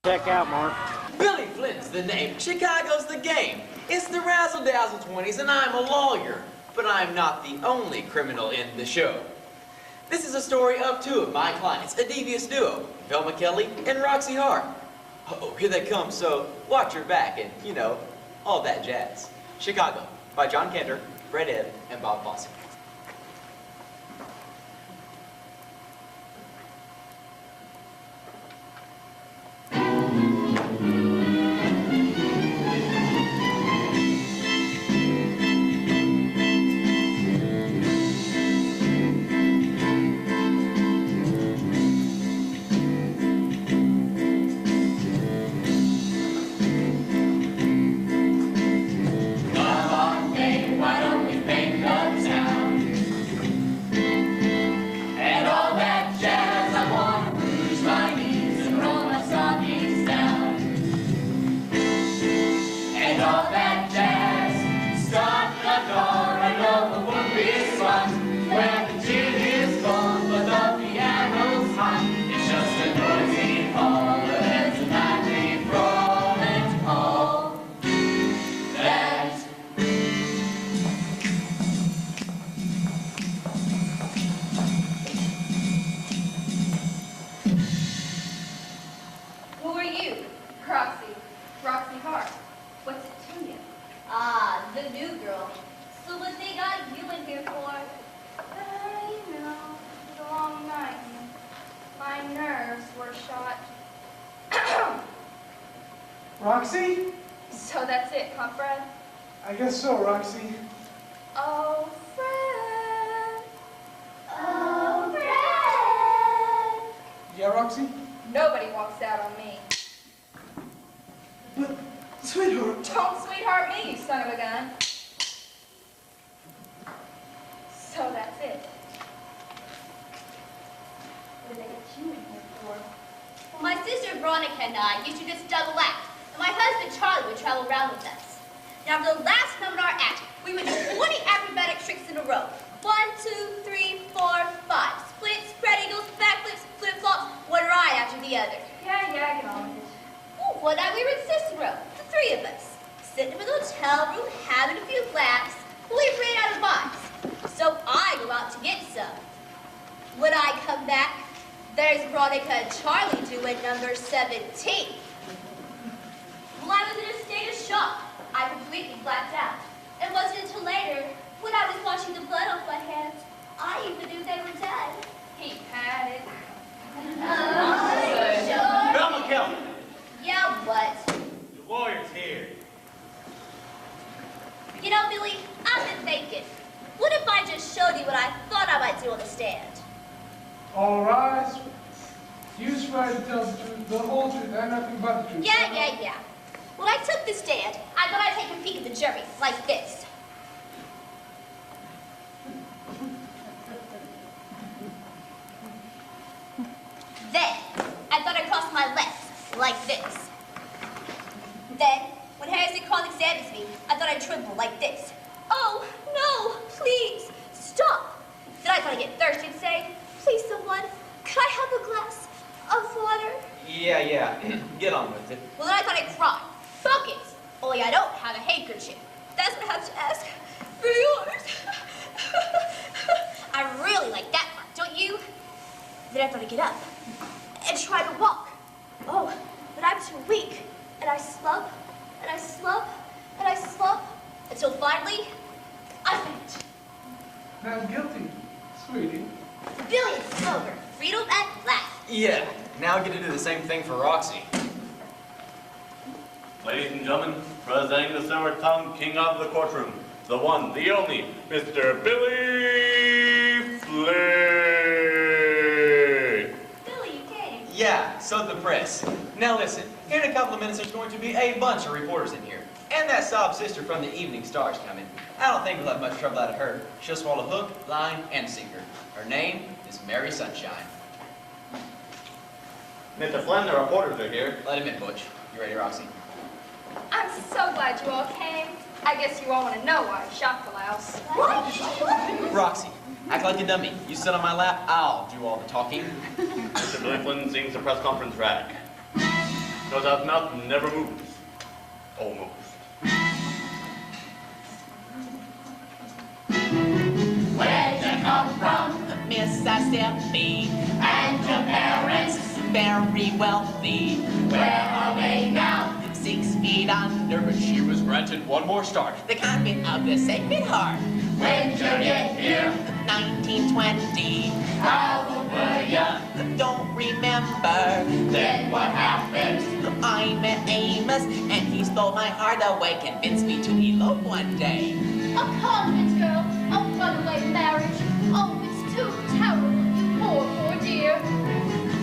Check out, Mark. Billy Flint's the name. Chicago's the game. It's the razzle-dazzle 20s, and I'm a lawyer. But I'm not the only criminal in the show. This is a story of two of my clients, a devious duo, Velma Kelly and Roxy Hart. Uh-oh, here they come, so watch your back and, you know, all that jazz. Chicago, by John Cantor, Fred Ebb, and Bob Fosse. Roxy Hart. What's it to you? Ah, the new girl. So what they got you in here for? You know, it was a long night. My nerves were shot. Roxy? So that's it, huh, Fred? I guess so, Roxy. Oh, Fred. Oh, Fred. Yeah, Roxy? Nobody walks out on me. But, sweetheart. Don't sweetheart me, you son of a gun. So that's it. What did they get you in here for? Well, my sister Veronica and I used to just double act, and my husband Charlie would travel around with us. Now, for the last number in our act, we would do 20 acrobatic tricks in a row. 1, 2, 3, 4, 5. Splits, spread eagles, backflips, flip-flops, one right after the other. Yeah, get on with it. Well, one night we were in Cicero, the three of us, sitting in the hotel room, having a few laughs. We ran out of wines, so I go out to get some. When I come back, there's Veronica and Charlie doing number 17. Well, I was in a state of shock. I completely blacked out. It wasn't until later, when I was washing the blood off my hands, I even knew they were dead. He had it. Sure. Velma Kelly. Yeah, what? The lawyer's here. You know, Billy, I've been thinking, what if I just showed you what I thought I might do on the stand? All rise. You swear to tell the truth, the whole truth, and nothing but the truth. Yeah. When I took the stand, I thought I'd take a peek at the jury, like this. Then, I thought I'd cross my legs, like this. Then, when Harrison cross-examines me, I thought I'd tremble like this. Oh, no, please, stop. Then I thought I'd get thirsty and say, please, someone, could I have a glass of water? Yeah. Get on with it. Well, then I thought I'd cry. Buckets. Only I don't have a handkerchief. That's what I have to ask for yours. I really like that part, don't you? Then I thought I'd get up and try to walk. Oh, but I'm too weak. And I slump, and I slump, and I slump, until finally, I faint. Not guilty, sweetie. Billy is sober. Freedom at last. Yeah, now I get to do the same thing for Roxy. Ladies and gentlemen, presenting the silver-tongued king of the courtroom, the one, the only, Mr. Billy Flynn. Billy, you came. Yeah, so the press. Now listen, in a couple of minutes there's going to be a bunch of reporters in here. And that sob sister from the Evening Star's coming. I don't think we'll have much trouble out of her. She'll swallow hook, line, and sinker. Her name is Mary Sunshine. Mr. Flynn, the reporters are here. Let him in, Butch. You ready, Roxy? I'm so glad you all came. I guess you all want to know why I shot the louse. Roxy, act like a dummy. You sit on my lap, I'll do all the talking. Mr. Billy Flynn sings the press conference rag. Goes that mountain never moves. Almost. Where'd you come from? Mississippi, And your parents? very wealthy. Where are they now? 6 feet under, but she was granted one more star. The convent of the Sacred Heart. When'd you get here? 1920. How old were ya? Don't remember. Then what happened? I met Amos, and he stole my heart away. Convinced me to elope one day. A convent girl, a runaway marriage. Oh, it's too terrible, you poor dear.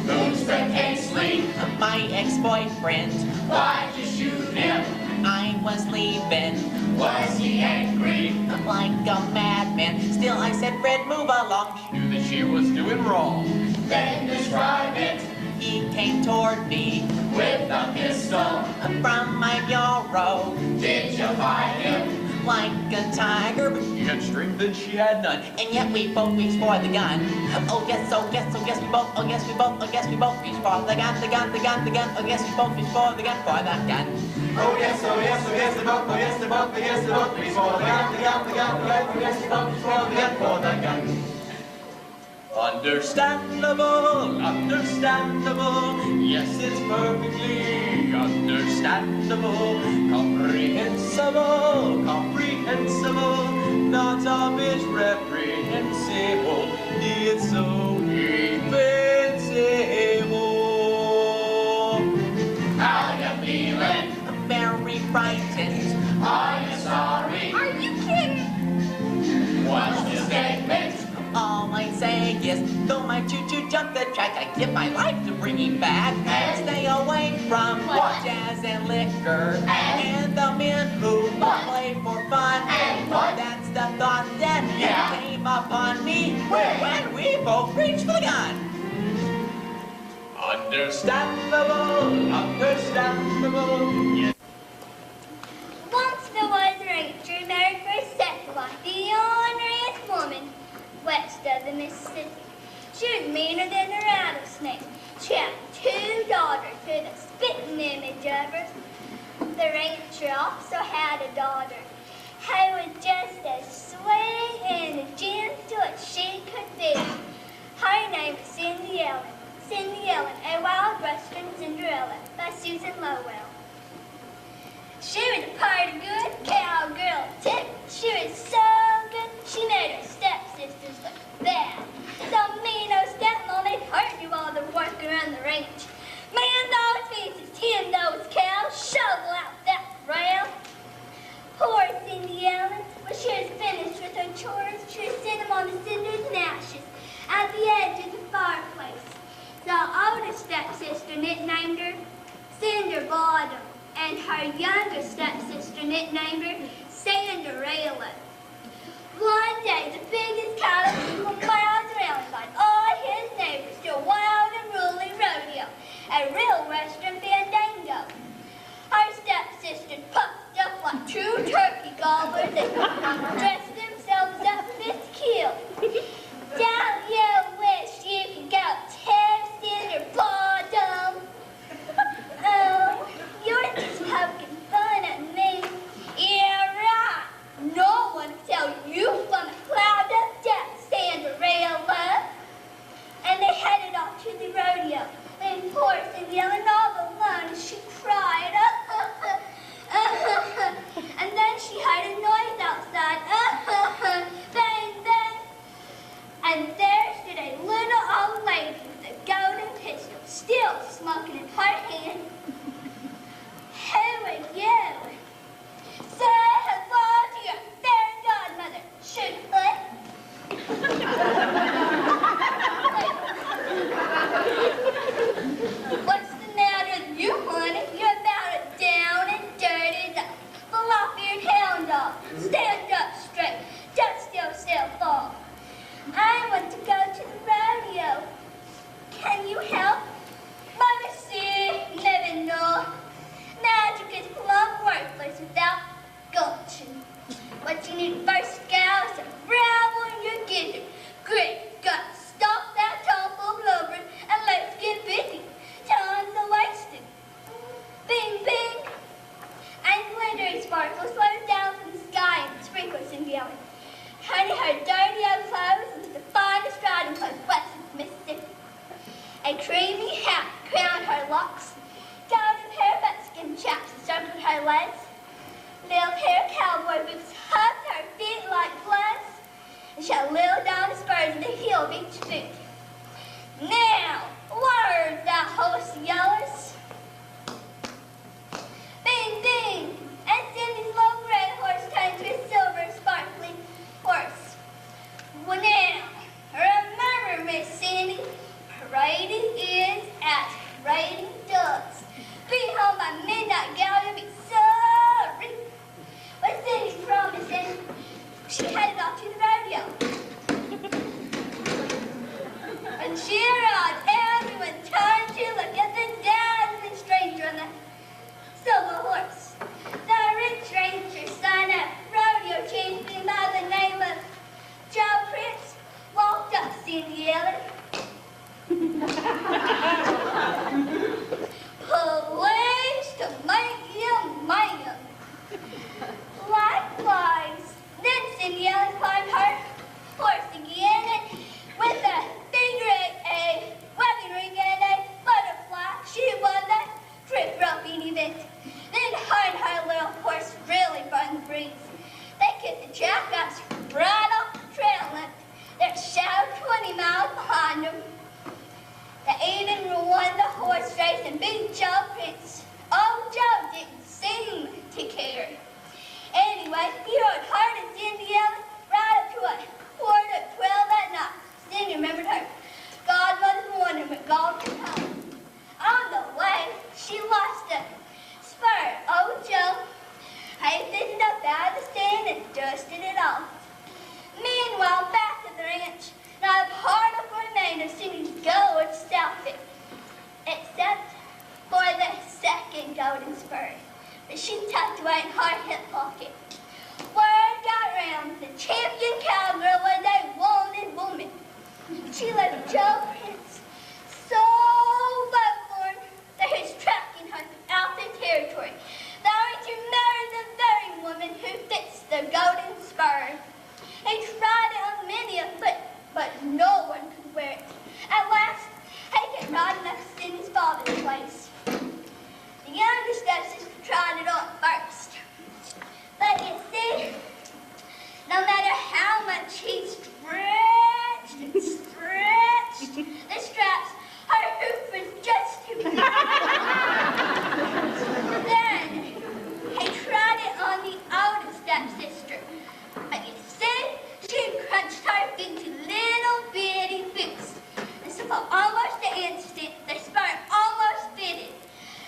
Who's the Kingsley? My ex-boyfriend. Why'd you shoot him? I was leaving. Was he angry? Like a madman. Still I said, Fred, move along. She knew that she was doing wrong. Then describe it He came toward me with a pistol. from my bureau. Did you fight him? Like a tiger, but she had strength and she had none. And yet we both reached for the gun. Oh yes, oh yes, oh yes we both, oh yes we both, oh yes we both reached for the gun, the gun, the gun, the gun. Oh yes we both reached for the gun, for the gun. Oh yes, oh yes, oh yes, they both, oh yes, they both, oh yes, they both, reach for the gun, the gun, the gun, the gun, oh yes, they both, reach for the gun, for the gun. Understandable, understandable. Yes, it's perfectly understandable. Comprehensible, comprehensible. Not of is reprehensible. It's so defensible. How you feeling? Very frightened. Are you sorry? Are you kidding? What's the statement? All I say is, though my choo-choo jumped the track, I give my life to bring him back and stay away from What? jazz and liquor And? the men who What? play for fun. And what? That's the thought that Yeah. came upon me Where? when we both reached for the gun. Understandable, understandable. Yes. Once there was a rancher married for a second wife, the orneriest woman west of the Mississippi. She was meaner than a rattlesnake. She had 2 daughters with a spitting image of her. The rancher also had a daughter who was just as sweet and as gentle as she could be. Her name was Cindy Ellen. Cindy Ellen, a Wild Western Cinderella by Susan Lowell. She was a party good cowgirl tip. She was so good, she made her stepsisters look bad. So mean those stepmom, they'd hurt you while they're working around the ranch. Man those pieces, tend those cows, shovel out that rail. Poor Cindy Ellen, when she was finished with her chores, she would sit them on the cinders and ashes at the edge of the fireplace. The older stepsister nicknamed her Cinder Bottom, and her younger stepsister nicknamed her Cinderella. One day, the biggest cattle for miles around invited all his neighbors to a wild and ruling rodeo, a real western fandango. Her stepsisters puffed up like 2 turkey gobblers and dressed themselves up fit to kill. Don't you wish you could go tear Cinder Bottom? Oh, you're just poking fun at me. Yeah, right. No one will tell you from a cloud of death, Cinderella. And they headed off to the rodeo. And poor Cindy Ellen all alone, and she cried. And then she heard a noise outside. Bang, bang. And there stood a little old lady with a golden pistol, still smoking in her hand. Who are you? Say hello to your fairy godmother. Shoot, foot. What's the matter with you, honey? You're about as down and dirty as a flop-eared hound dog. Stand up straight. Dust yourself off. I want to go to the rodeo. Can you help? Let me see. dreadlocks, down in her buckskin chaps circled her legs, little pair of cowboy boots hugged her feet like gloves, and she had little down spurs in the heel of each boot. Now, words that horse yellers. Bing, bing, and Cindy's little red horse turned to a silver sparkling horse. Well now, remember, Miss Cindy, parading is at parading does. Be home by midnight, gal, you'll be sorry. But Cindy promised, and she headed off to the rodeo. And cheer on, everyone turned to look at the dazzling stranger on the silver horse. The rich ranger son of rodeo champion by the name of Joe Prince walked up Cindy Ellen. Pleased to meet you, ma'am. Likewise. Then Cindy Ellen climbed her horse again, and with a finger, a wedding ring, and a butterfly, she won the trip roping event. Then her and her little horse really burned the breeze. They kicked the jackass right off the trail, and their shadow 20 miles behind them. They even won the horse race and beat Joe Prince. Oh, Joe didn't seem to care. Anyway, he rode hard as Cindy Ellen right up to a quarter of 12 that night. Cindy remembered her godmother's warning when God came home. On the way, she lost a spur. Oh, Joe hastened up out of the stand and dusted it off. Meanwhile, back at the ranch, not a particle remained of Cindy's gorgeous outfit, except for the second golden spur that she tucked away in her hip pocket. Word got round the champion cowgirl was a wanted woman. She left Joe Prince so forlorn that he's tracking her throughout the territory, vowing to marry the very woman who fits the golden spur. He tried it on many a foot, but no one could wear it. At last, he could ride enough to Cindy's father's place. The younger stepsister tried it on first. But you see, no matter how much he stretched and stretched the straps, her hoof was just too big. Then, he tried it on the older stepsister. But you see, she crunched her feet to little bitty boots. And so for almost an instant, the spur almost fitted.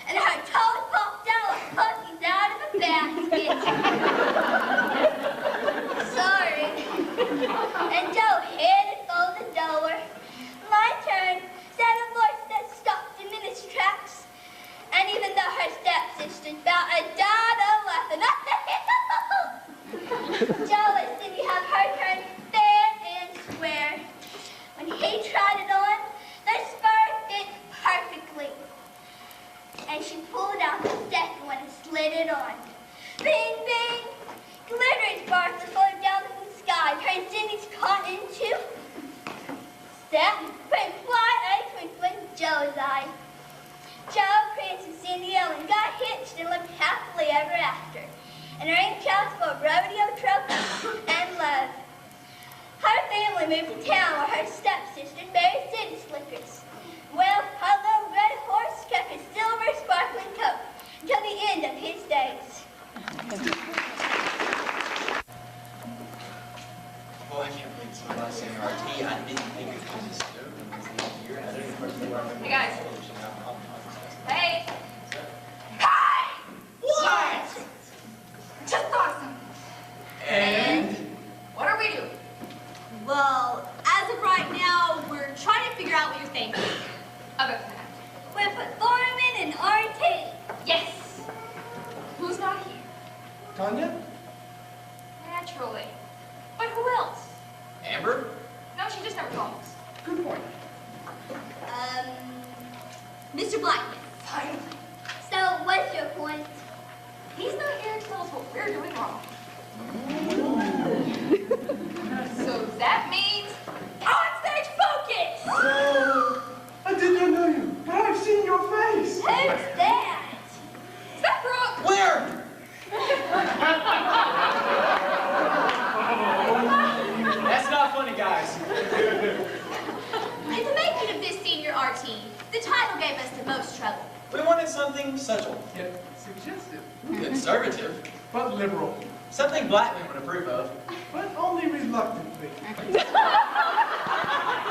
And her toes popped out like puppies out of a basket. Sorry. And Joe headed for the door. My turn, said a voice that stopped him in his tracks. And even though her stepsister about died of laughing, Joe and Cindy have her turn fair and square. When he tried it on, the spur fit perfectly. And she pulled out the second one and slid it on. Bing, bing! Glittering sparkles flowed down from the sky, turned Cindy's caught into satin, bring fly a twinkle in Joe's eye. Joe Prince and Cindy Ellen got hitched and lived happily ever after. And ranch house for rodeo trophies and love. Her family moved to town where her stepsister buried city slickers. Well, her little red horse kept his silver sparkling coat until the end of his days. Boy, I can't believe it's my last NRT. I didn't think it was this year. Hey, guys. Hey! What? Just awesome! And? What are we doing? Well, as of right now, we're trying to figure out what you're thinking. Okay. We're performing an RT. Yes! Who's not here? Tanya? Naturally. But who else? Amber? No, she just never calls. Good point. Mr. Blackman. Finally. So, what's your point? He's not here to tell us what we're doing wrong. So that means on-stage focus! I did not know you, but I've seen your face. wanted something subtle, Yet suggestive, conservative, but liberal, something black men would approve of. but only reluctantly.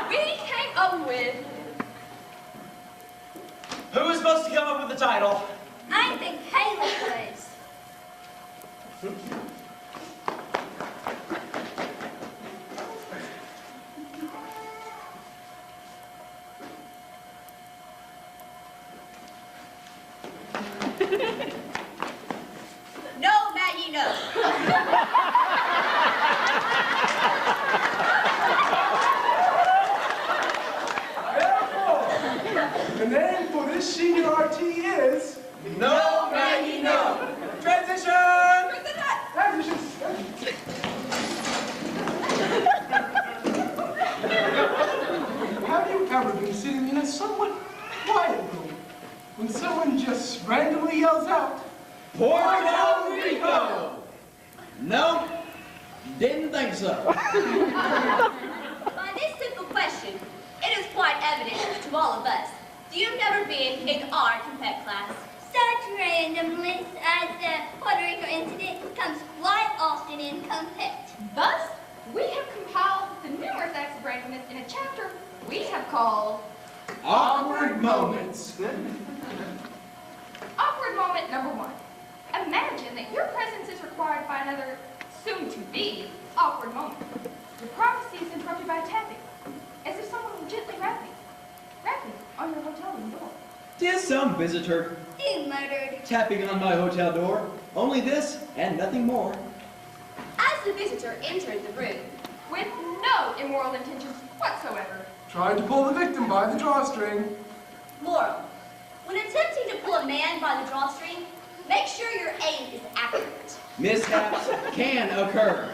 We came up with Who was supposed to come up with the title? I think Haley was. No, Maggie, no. Therefore, the name for this senior RT is... No, Maggie, no. Transition! Transition. Have you ever been sitting in a somewhat quiet room when someone just randomly yells out, Puerto Rico! No, didn't think so. By this simple question, it is quite evident to all of us. You've never been in our compet class. Such randomness as the Puerto Rico incident comes quite often in compet. thus, we have compiled the numerous acts of randomness in a chapter we have called awkward moments. Awkward Moment Number 1. Imagine that your presence is required by another soon-to-be awkward moment. Your privacy is interrupted by tapping, as if someone were gently rapping on your hotel room door. Dear some visitor, You murdered. tapping on my hotel door. Only this and nothing more. As the visitor entered the room, With no immoral intentions whatsoever. Tried to pull the victim by the drawstring. moral. When attempting to pull a man by the drawstring, make sure your aim is accurate. Mishaps can occur.